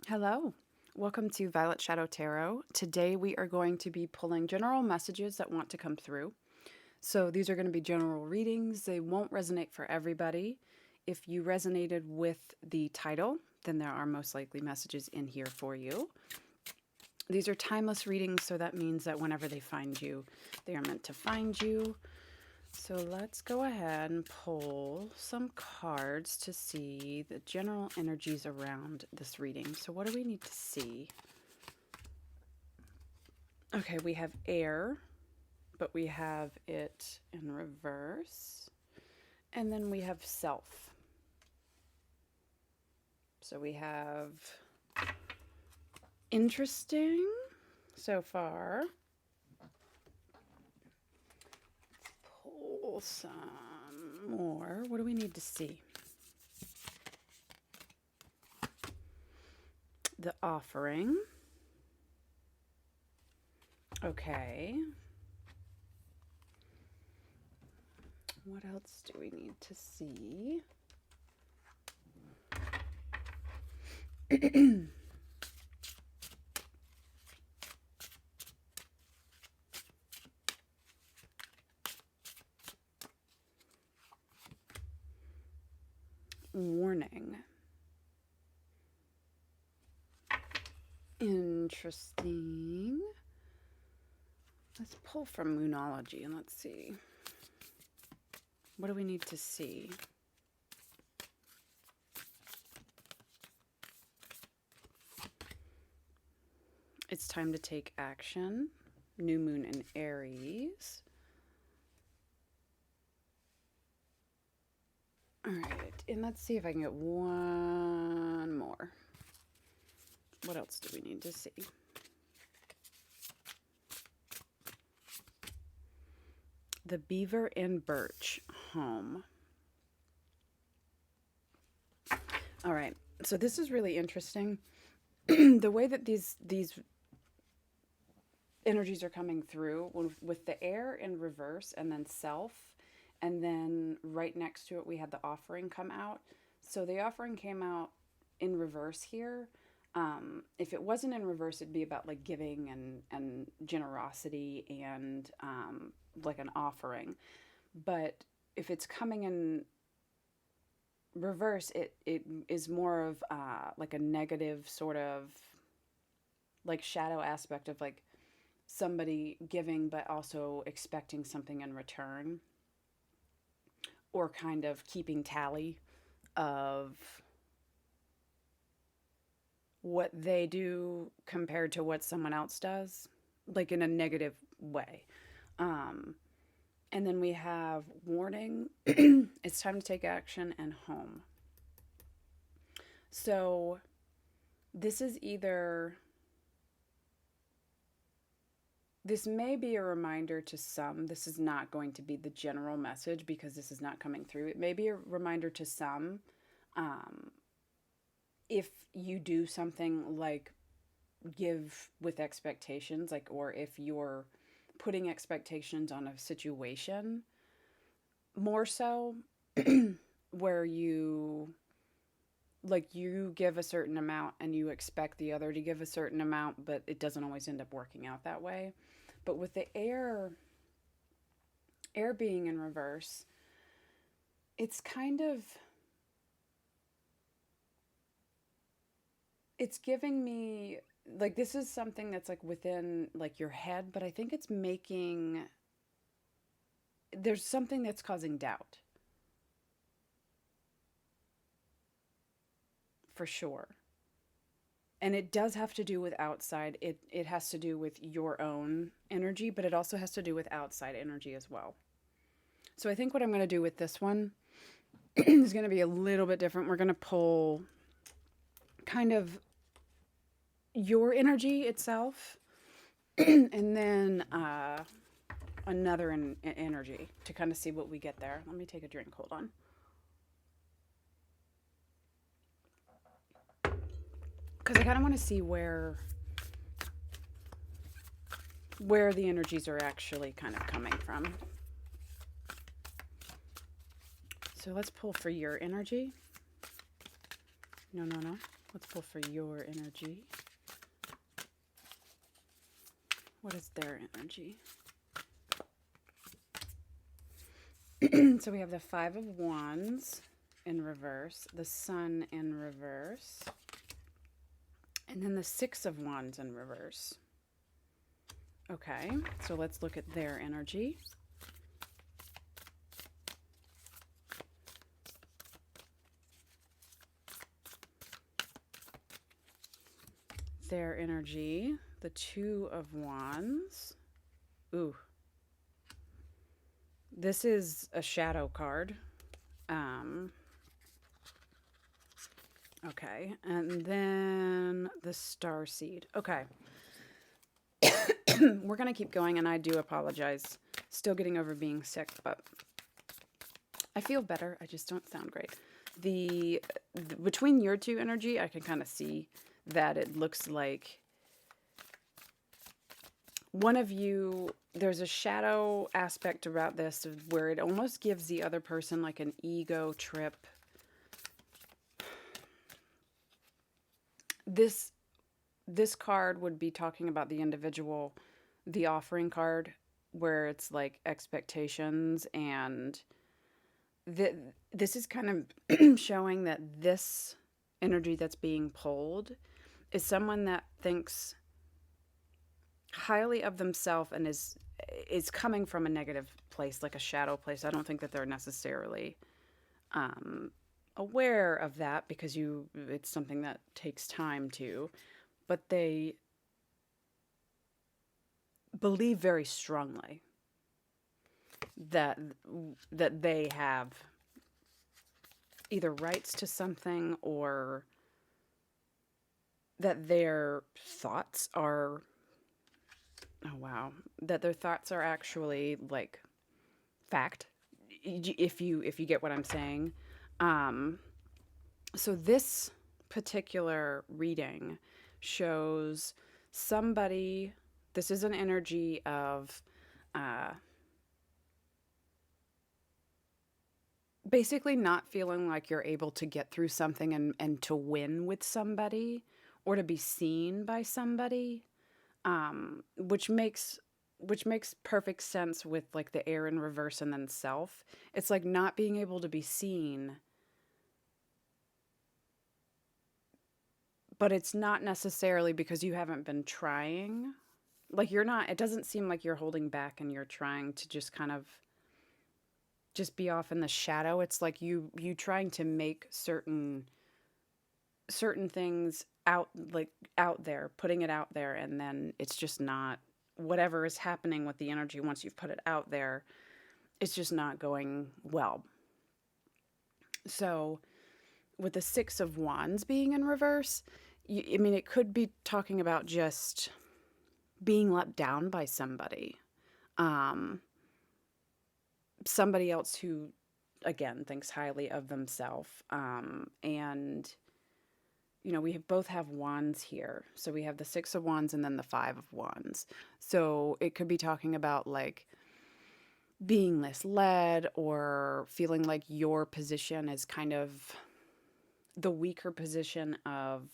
Hello, welcome to Violet Shadow Tarot. Today we are going to be pulling general messages that want to come through. So these are going to be general readings. They won't resonate for everybody. If you resonated with the title, then there are most likely messages in here for you. These are timeless readings, so that means that whenever they find you, they are meant to find you. So let's go ahead and pull some cards to see the general energies around this reading. So what do we need to see? Okay, we have air, but we have it in reverse. And then we have self. So we have interesting so far. Pull some more. What do we need to see? The offering. Okay. What else do we need to see? Warning. Interesting. Let's pull from Moonology and let's see. What do we need to see? It's time to take action. New moon in Aries. All right, and let's see if I can get one more. What else do we need to see? The beaver and birch home. All right, so this is really interesting. The way that these energies are coming through with the air in reverse and then self. And then right next to it, we had the offering come out. So the offering came out in reverse here. If it wasn't in reverse, it'd be about like giving and generosity and like an offering. But if it's coming in reverse, it is more of like a negative sort of like shadow aspect of like somebody giving but also expecting something in return. Or kind of keeping tally of what they do compared to what someone else does, like in a negative way. And then we have warning, it's time to take action, and home. So this is either... This may be a reminder to some. This is not going to be the general message because this is not coming through. It may be a reminder to some if you do something like give with expectations, like, or if you're putting expectations on a situation, more so where you give a certain amount and you expect the other to give a certain amount, but it doesn't always end up working out that way. But with the air being in reverse, it's kind of, it's giving me, like, this is something that's like within like your head, but I think it's making, there's something that's causing doubt. For sure. And it does have to do with outside. It has to do with your own energy, but it also has to do with outside energy as well. So I think what I'm going to do with this one is going to be a little bit different. We're going to pull kind of your energy itself and then another energy to kind of see what we get there. Let me take a drink. Hold on. Because I kind of want to see where the energies are actually kind of coming from. So let's pull for your energy. No. Let's pull for your energy. What is their energy? So we have the Five of Wands in reverse, the Sun in reverse, and then the Six of Wands in reverse. Okay, so let's look at their energy. Their energy, the Two of Wands. Ooh. This is a shadow card. Okay, and then the Starseed. Okay. We're going to keep going, and I do apologize. Still getting over being sick, but I feel better. I just don't sound great. Between your two energy, I can kind of see that it looks like one of you, there's a shadow aspect about this where it almost gives the other person like an ego trip. This card would be talking about the individual, the offering card, where it's like expectations, and this is kind of showing that this energy that's being pulled is someone that thinks highly of themselves and is coming from a negative place, like a shadow place. I don't think that they're necessarily aware of that, because it's something that takes time to, but they believe very strongly that they have either rights to something, or that their thoughts are, oh wow, that their thoughts are actually like fact, if you get what I'm saying. So this particular reading shows somebody, this is an energy of basically not feeling like you're able to get through something and to win with somebody, or to be seen by somebody, which makes perfect sense with like the Air in reverse and then Self. It's like not being able to be seen, but it's not necessarily because you haven't been trying. Like you're not, it doesn't seem like you're holding back and you're trying to just kind of just be off in the shadow. It's like you trying to make certain things out there, putting it out there, and then it's just not, whatever is happening with the energy once you've put it out there, it's just not going well. So with the Six of Wands being in reverse, I mean, it could be talking about just being let down by somebody. Somebody else who, again, thinks highly of themselves. And, you know, we both have wands here. So we have the Six of Wands and then the Five of Wands. So it could be talking about like being misled, or feeling like your position is kind of the weaker position of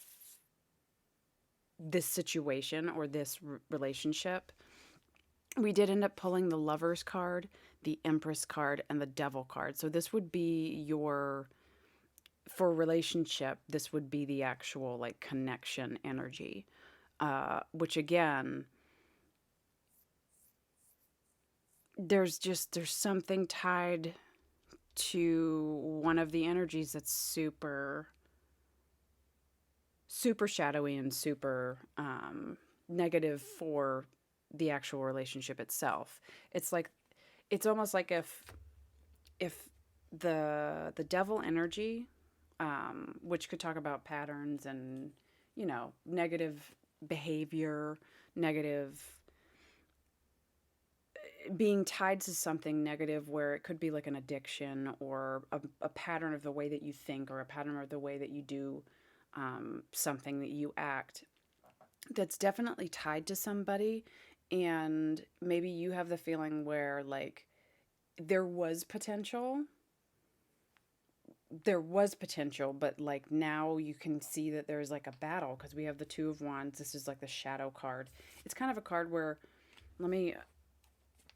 this situation or this relationship. We did end up pulling the Lovers card, the Empress card, and the Devil card. So this would be for relationship, this would be the actual like connection energy, which again, there's something tied to one of the energies that's super shadowy and super negative for the actual relationship itself. It's like, it's almost like if the Devil energy, which could talk about patterns and, you know, negative behavior, negative, being tied to something negative, where it could be like an addiction, or a pattern of the way that you think, or a pattern of the way that you do something, that you act, that's definitely tied to somebody. And maybe you have the feeling where like there was potential there was potential, but like now you can see that there's like a battle because we have the Two of Wands. This is like the shadow card. It's kind of a card where, let me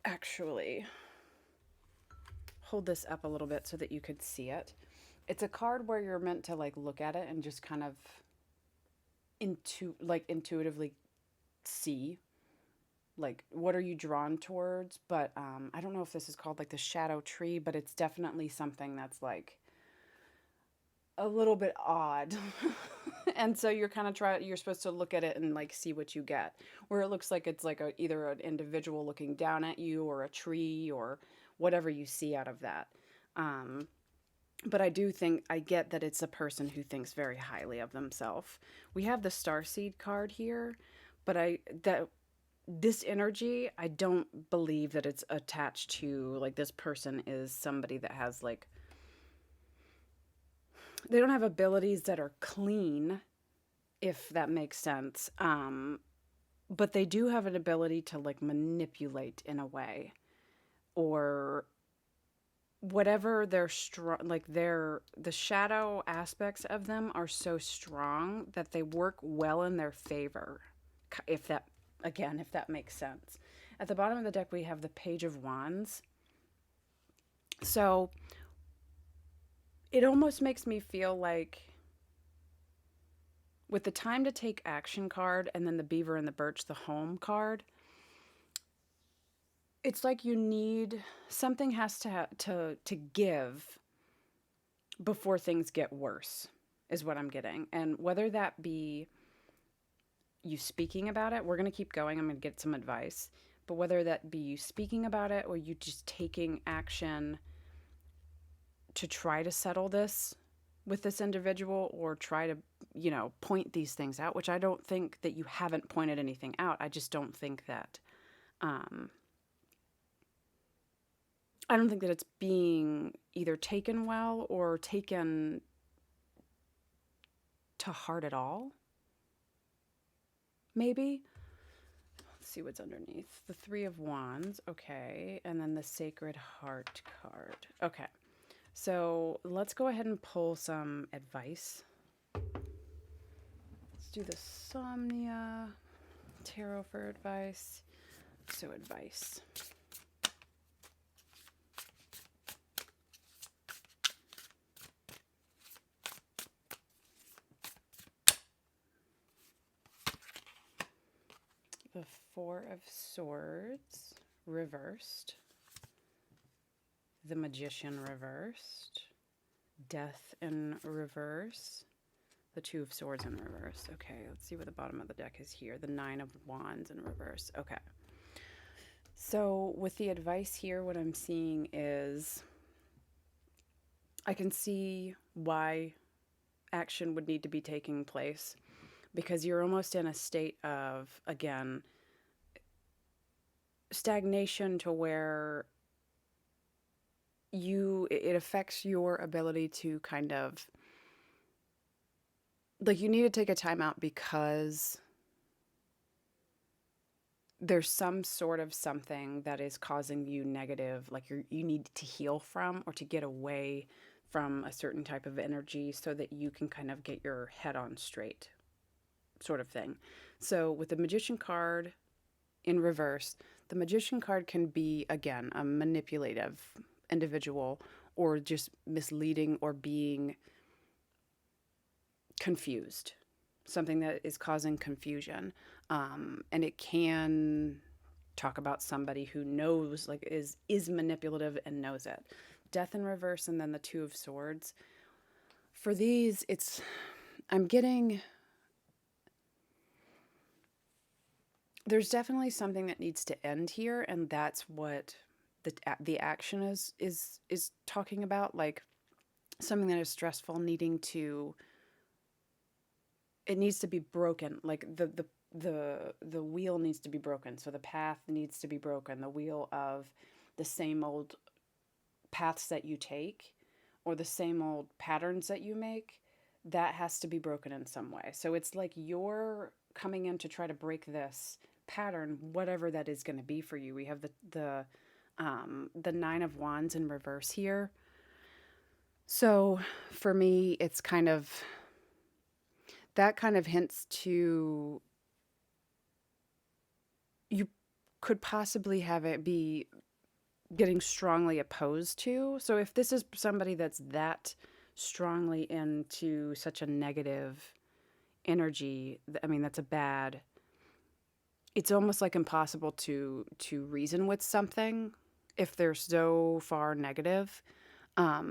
actually hold this up a little bit so that you could see it. It's a card where you're meant to like look at it and just kind of intuitively see like what are you drawn towards. But I don't know if this is called like the shadow tree, but it's definitely something that's like a little bit odd. And so you're kind of you're supposed to look at it and like see what you get, where it looks like it's like either an individual looking down at you or a tree or whatever you see out of that. But I do think I get that it's a person who thinks very highly of themselves. We have the Starseed card here, but this energy, I don't believe that it's attached to like this person is somebody that has like, they don't have abilities that are clean, if that makes sense. But they do have an ability to like manipulate in a way, or whatever they're strong, like the shadow aspects of them are so strong that they work well in their favor. If that, again, if that makes sense. At the bottom of the deck, we have the Page of Wands. So it almost makes me feel like with the Time to Take Action card and then the Beaver and the Birch, the Home card, it's like you need, something has to give before things get worse, is what I'm getting. And whether that be you speaking about it, we're going to keep going, I'm going to get some advice, but whether that be you speaking about it or you just taking action to try to settle this with this individual, or try to, point these things out, which I don't think that you haven't pointed anything out. I just don't think that, I don't think that it's being either taken well or taken to heart at all. Maybe. Let's see what's underneath. The Three of Wands. Okay. And then the Sacred Heart card. Okay. So let's go ahead and pull some advice. Let's do the Somnia Tarot for advice. So advice. The Four of Swords reversed, the Magician reversed, Death in reverse, the Two of Swords in reverse. Okay, let's see what the bottom of the deck is here. The Nine of Wands in reverse. Okay. So with the advice here, what I'm seeing is I can see why action would need to be taking place, because you're almost in a state of, again, stagnation, to where it affects your ability to kind of, like, you need to take a time out because there's some sort of something that is causing you negative, like you need to heal from, or to get away from a certain type of energy so that you can kind of get your head on straight, sort of thing. So with the Magician card in reverse, the Magician card can be, again, a manipulative individual, or just misleading, or being confused, something that is causing confusion. And it can talk about somebody who knows, like is manipulative and knows it. Death in reverse, and then the Two of Swords. For these, I'm getting, there's definitely something that needs to end here, and that's what the action is talking about, like something that is stressful, it needs to be broken, like the wheel needs to be broken, so the path needs to be broken, the wheel of the same old paths that you take, or the same old patterns that you make, that has to be broken in some way. So it's like you're coming in to try to break this pattern, whatever that is going to be for you. We have the Nine of Wands in reverse here. So for me, it's kind of, that kind of hints to, you could possibly have it be getting strongly opposed to. So if this is somebody that's that strongly into such a negative energy, I mean, that's a bad, it's almost like impossible to reason with something if they're so far negative.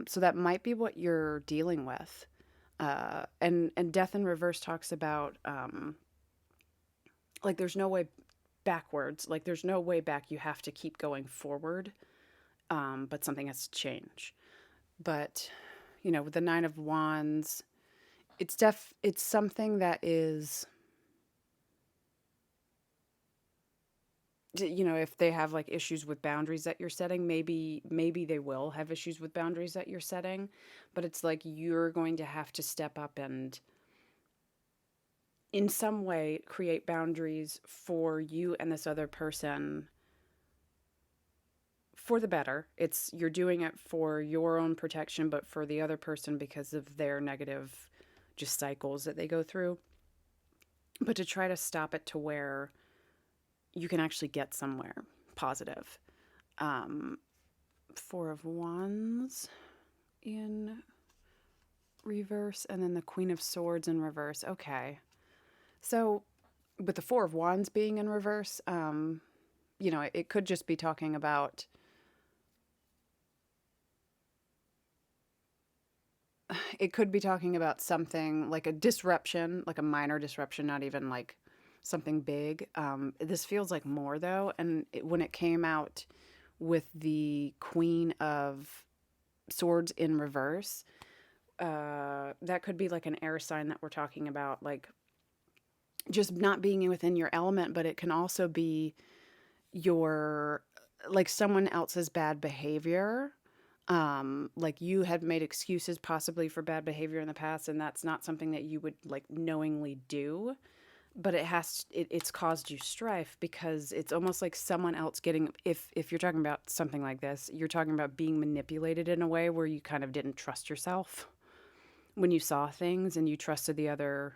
So that might be what you're dealing with. And Death in Reverse talks about, like, there's no way backwards. Like, there's no way back. You have to keep going forward. But something has to change. But, with the Nine of Wands, it's something that is, if they have like issues with boundaries that you're setting, maybe they will have issues with boundaries that you're setting, but it's like you're going to have to step up and in some way create boundaries for you and this other person for the better. It's You're doing it for your own protection, but for the other person because of their negative just cycles that they go through. But to try to stop it to where you can actually get somewhere positive. Um, Four of Wands in reverse, and then the Queen of Swords in reverse. Okay. So, with the Four of Wands being in reverse, it could just be talking about, something like a disruption, like a minor disruption, not even like something big. This feels like more though, and when it came out with the Queen of Swords in reverse, that could be like an air sign that we're talking about, like just not being within your element, but it can also be your, like someone else's bad behavior. Like you had made excuses possibly for bad behavior in the past, and that's not something that you would like knowingly do, but it's caused you strife because it's almost like someone else getting, if you're talking about something like this, you're talking about being manipulated in a way where you kind of didn't trust yourself when you saw things, and you trusted the other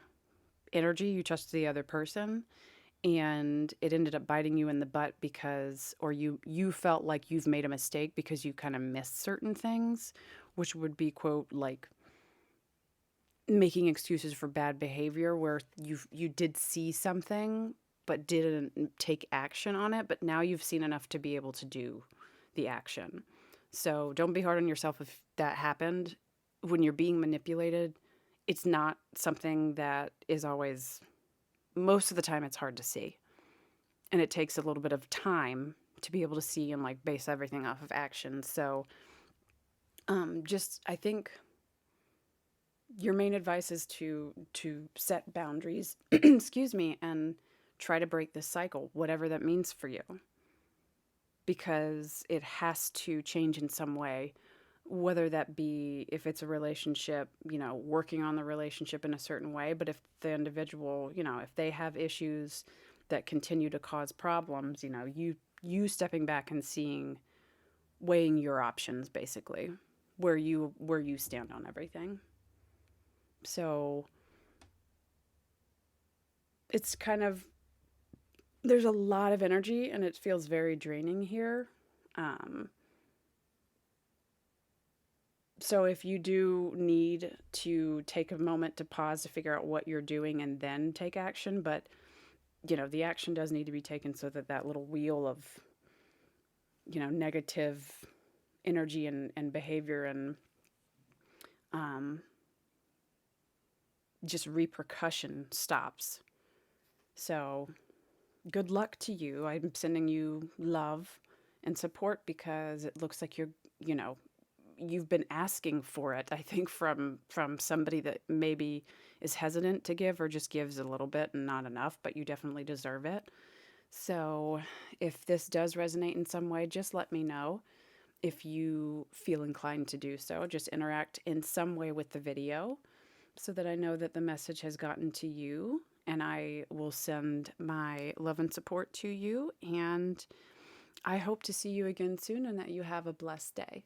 energy, you trusted the other person, and it ended up biting you in the butt because, or you felt like you've made a mistake because you kind of missed certain things, which would be, quote, like making excuses for bad behavior where you did see something but didn't take action on it, but now you've seen enough to be able to do the action. So don't be hard on yourself if that happened. When you're being manipulated, it's not something that is always, most of the time it's hard to see, and it takes a little bit of time to be able to see and like base everything off of action. So just, I think your main advice is to set boundaries excuse me, and try to break this cycle, whatever that means for you, because it has to change in some way, whether that be, if it's a relationship, working on the relationship in a certain way. But if the individual, if they have issues that continue to cause problems, you stepping back and weighing your options, basically, where you stand on everything. So it's kind of, there's a lot of energy and it feels very draining here. So if you do need to take a moment to pause to figure out what you're doing and then take action, but the action does need to be taken so that that little wheel of, negative energy and behavior and just repercussion stops. So good luck to you. I'm sending you love and support because it looks like you've been asking for it, I think, from somebody that maybe is hesitant to give or just gives a little bit and not enough, but you definitely deserve it. So if this does resonate in some way, just let me know. If you feel inclined to do so, just interact in some way with the video so that I know that the message has gotten to you, and I will send my love and support to you. And I hope to see you again soon and that you have a blessed day.